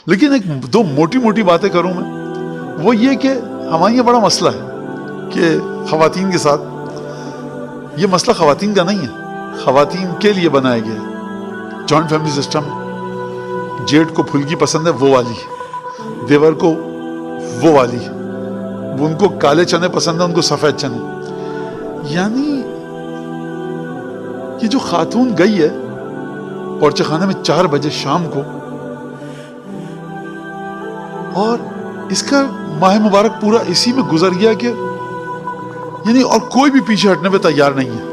لیکن ایک دو موٹی موٹی باتیں کروں میں، وہ یہ کہ ہمارے یہ بڑا مسئلہ ہے کہ خواتین کے ساتھ، یہ مسئلہ خواتین کا نہیں ہے، خواتین کے لیے بنایا گیا ہے جوائنٹ فیملی سسٹم۔ جیٹ کو پھلکی پسند ہے وہ والی، دیور کو وہ والی، ان کو کالے چنے پسند ہے ان کو سفید چنے۔ یعنی یہ جو خاتون گئی ہے باورچی خانے میں 4 بجے شام کو، اور اس کا ماہ مبارک پورا اسی میں گزر گیا کہ یعنی اور کوئی بھی پیچھے ہٹنے پہ تیار نہیں ہے،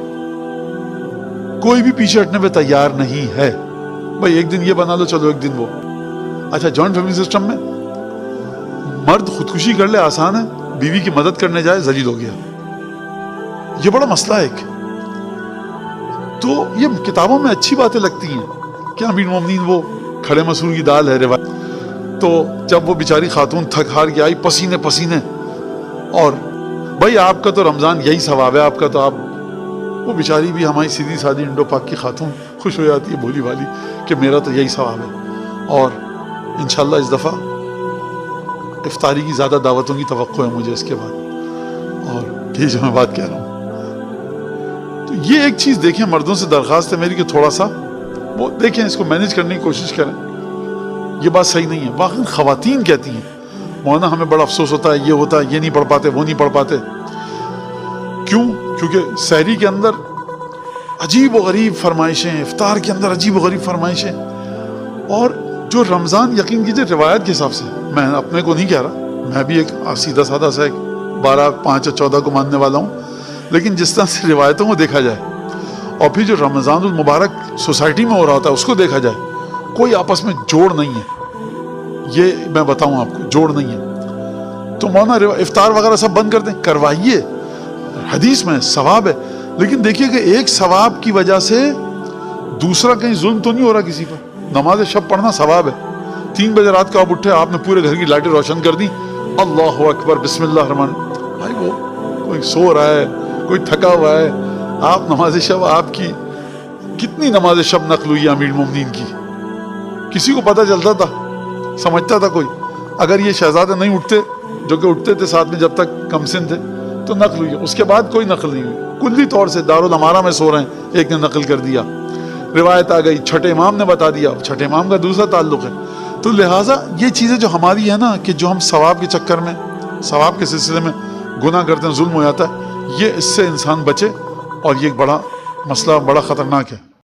کوئی بھی پیچھے ہٹنے پہ تیار نہیں ہے۔ بھائی ایک دن یہ بنا لو، چلو ایک دن وہ۔ اچھا جوائنٹ فیملی سسٹم میں مرد خودکشی کر لے آسان ہے، بیوی کی مدد کرنے جائے ذلیل ہو گیا۔ یہ بڑا مسئلہ ہے ایک۔ تو یہ کتابوں میں اچھی باتیں لگتی ہیں کہ امیر المومنین وہ کھڑے مسور کی دال ہے روایت، تو جب وہ بیچاری خاتون تھک ہار کے آئی پسینے پسینے، اور بھائی آپ کا تو رمضان یہی ثواب ہے آپ کا، تو آپ وہ بیچاری بھی ہماری سیدھی سادھی انڈو پاک کی خاتون خوش ہو جاتی ہے بھولی بھالی کہ میرا تو یہی ثواب ہے۔ اور انشاءاللہ اس دفعہ افطاری کی زیادہ دعوتوں کی توقع ہے مجھے اس کے بعد، اور یہ جو میں بات کہہ رہا ہوں۔ تو یہ ایک چیز دیکھیں، مردوں سے درخواست ہے میری کہ تھوڑا سا وہ دیکھیں، اس کو مینیج کرنے کی کوشش کریں۔ یہ بات صحیح نہیں ہے۔ واقعی خواتین کہتی ہیں مولانا ہمیں بڑا افسوس ہوتا ہے، یہ ہوتا ہے، یہ نہیں پڑھ پاتے، وہ نہیں پڑھ پاتے۔ کیوں؟ کیونکہ سحری کے اندر عجیب و غریب فرمائشیں، افطار کے اندر عجیب و غریب فرمائشیں، اور جو رمضان یقین کیجئے روایت کے حساب سے، میں اپنے کو نہیں کہہ رہا، میں بھی ایک سیدھا سادہ سا ایک 12، 5 اور 14 کو ماننے والا ہوں، لیکن جس طرح سے روایتوں کو دیکھا جائے اور پھر جو رمضان المبارک سوسائٹی میں ہو رہا ہوتا ہے اس کو دیکھا جائے، کوئی آپس میں جوڑ نہیں ہے۔ یہ میں بتاؤں آپ کو، جوڑ نہیں ہے۔ تو مولانا افطار وغیرہ سب بند کر دیں، کروائیے، حدیث میں ثواب ہے، لیکن دیکھیے کہ ایک ثواب کی وجہ سے دوسرا کہیں ظلم تو نہیں ہو رہا کسی پر۔ نماز شب پڑھنا ثواب ہے۔ 3 بجے رات کو آپ اٹھے، آپ نے پورے گھر کی لائٹیں روشن کر دی، اللہ اکبر بسم اللہ الرحمن، بھائی وہ کوئی سو رہا ہے، کوئی تھکا ہوا ہے، آپ نماز شب، آپ کی کتنی نماز شب نقل ہوئی امیر المومنین کی، کسی کو پتہ چلتا تھا، سمجھتا تھا کوئی؟ اگر یہ شہزادے نہیں اٹھتے جو کہ اٹھتے تھے ساتھ میں جب تک کم سن تھے تو نقل ہوئی، اس کے بعد کوئی نقل نہیں ہوئی۔ کلی طور سے دارالامارہ میں سو رہے ہیں، ایک نے نقل کر دیا، روایت آ گئی، چھٹے امام نے بتا دیا، چھٹے امام کا دوسرا تعلق ہے۔ تو لہٰذا یہ چیزیں جو ہماری ہیں نا، کہ جو ہم ثواب کے چکر میں، ثواب کے سلسلے میں گناہ کرتے ہیں، ظلم ہو جاتا ہے، یہ اس سے انسان بچے، اور یہ ایک بڑا مسئلہ، بڑا خطرناک ہے۔